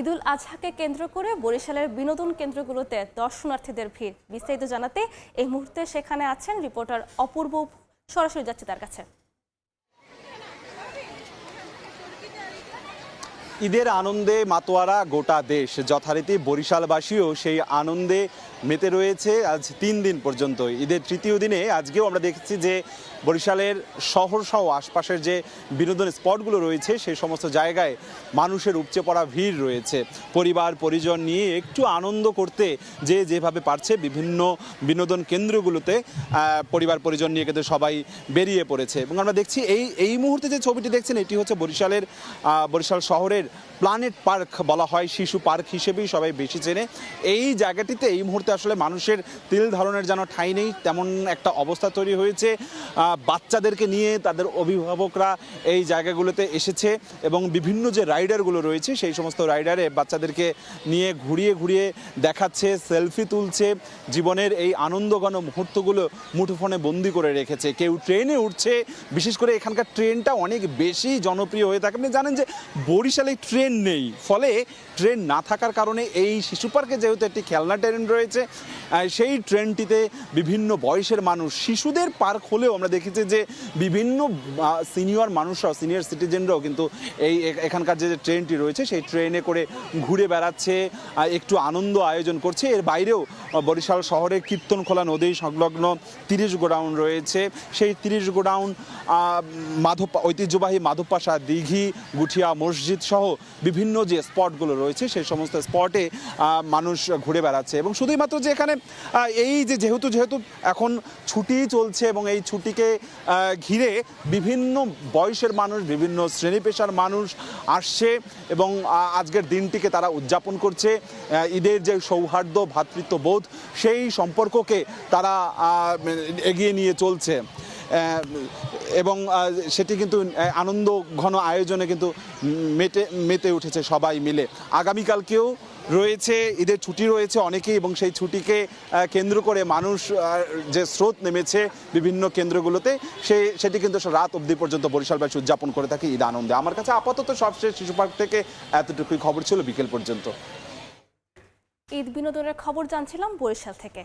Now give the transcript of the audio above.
ঈদুল আজহাকে কেন্দ্র করে বরিশালের বিনোদন কেন্দ্রগুলোতে দর্শনার্থীদের ভিড়। বিস্তারিত জানাতে এই মুহূর্তে সেখানে আছেন রিপোর্টার অপূর্ব। সরাসরি যাচ্ছে তার কাছে। ঈদের আনন্দে মাতোয়ারা গোটা দেশ, যথারীতি বরিশালবাসীও সেই আনন্দে মেতে রয়েছে আজ 3 দিন পর্যন্ত। ঈদের তৃতীয় দিনে আজকেও আমরা দেখছি যে বরিশালের শহর সহ আশপাশের যে বিনোদন স্পটগুলো রয়েছে সেই সমস্ত জায়গায় মানুষের উপচে পড়া ভিড় রয়েছে। পরিবার পরিজন নিয়ে একটু আনন্দ করতে যে যেভাবে পারছে বিভিন্ন বিনোদন কেন্দ্রগুলোতে পরিবার পরিজন নিয়ে কিন্তু সবাই বেরিয়ে পড়েছে। এবং আমরা দেখছি এই মুহূর্তে যে ছবিটি দেখছেন এটি হচ্ছে বরিশাল শহরের প্ল্যানেট পার্ক বলা হয়, শিশু পার্ক হিসেবেই সবাই বেশি চেনে। এই জায়গাটিতে এই মুহূর্তে আসলে মানুষের তিল ধারণের যেন ঠাঁই নেই, তেমন একটা অবস্থা তৈরি হয়েছে। বাচ্চাদেরকে নিয়ে তাদের অভিভাবকরা এই জায়গাগুলোতে এসেছে এবং বিভিন্ন যে রাইডারগুলো রয়েছে সেই সমস্ত রাইডারে বাচ্চাদেরকে নিয়ে ঘুরিয়ে ঘুরিয়ে দেখাচ্ছে, সেলফি তুলছে, জীবনের এই আনন্দঘন মুহূর্তগুলো মুঠোফোনে বন্দি করে রেখেছে। কেউ ট্রেনে উঠছে, বিশেষ করে এখানকার ট্রেনটা অনেক বেশি জনপ্রিয় হয়ে থাকে। আপনি জানেন যে বরিশালে ট্রেন নেই, ফলে ট্রেন না থাকার কারণে এই শিশু পার্কে যেহেতু একটি খেলনা ট্রেন রয়েছে, সেই ট্রেনটিতে বিভিন্ন বয়সের মানুষ, শিশুদের পার্ক হলেও আমরা দেখেছি যে বিভিন্ন সিনিয়র মানুষরাও, সিনিয়র সিটিজেনরাও কিন্তু এখানকার যে ট্রেনটি রয়েছে সেই ট্রেনে করে ঘুরে বেড়াচ্ছে, একটু আনন্দ আয়োজন করছে। এর বাইরেও বরিশাল শহরে কীর্তনখোলা নদী সংলগ্ন 30 গোডাউন রয়েছে। সেই 30 গোডাউন, ঐতিহ্যবাহী মাধবপাশা দিঘি, গুঠিয়া মসজিদ সহ বিভিন্ন যে স্পটগুলো রয়েছে সেই সমস্ত স্পটে মানুষ ঘুরে বেড়াচ্ছে। এবং শুধুই মাত্র যে এখানে এই যে যেহেতু এখন ছুটি চলছে এবং এই ছুটিকে ঘিরে বিভিন্ন বয়সের মানুষ, বিভিন্ন শ্রেণী পেশার মানুষ আসছে এবং আজকের দিনটিকে তারা উদযাপন করছে। ঈদের যে সৌহার্দ্য, ভ্রাতৃত্ববোধ, সেই সম্পর্ককে তারা এগিয়ে নিয়ে চলছে এবং সেটি কিন্তু আনন্দ ঘন আয়োজনে কিন্তু মেতে উঠেছে সবাই মিলে। আগামীকালকেও রয়েছে ঈদের ছুটি রয়েছে অনেকেই, এবং সেই ছুটিকে কেন্দ্র করে মানুষ যে স্রোত নেমেছে বিভিন্ন কেন্দ্রগুলোতে সেটি কিন্তু রাত অবধি পর্যন্ত বরিশালবাসী উদযাপন করে থাকে ঈদ আনন্দে। আমার কাছে আপাতত সবশেষ শিশু পার্ক থেকে এতটুকুই খবর ছিল বিকেল পর্যন্ত। ঈদ বিনোদনের খবর জানছিলাম বরিশাল থেকে।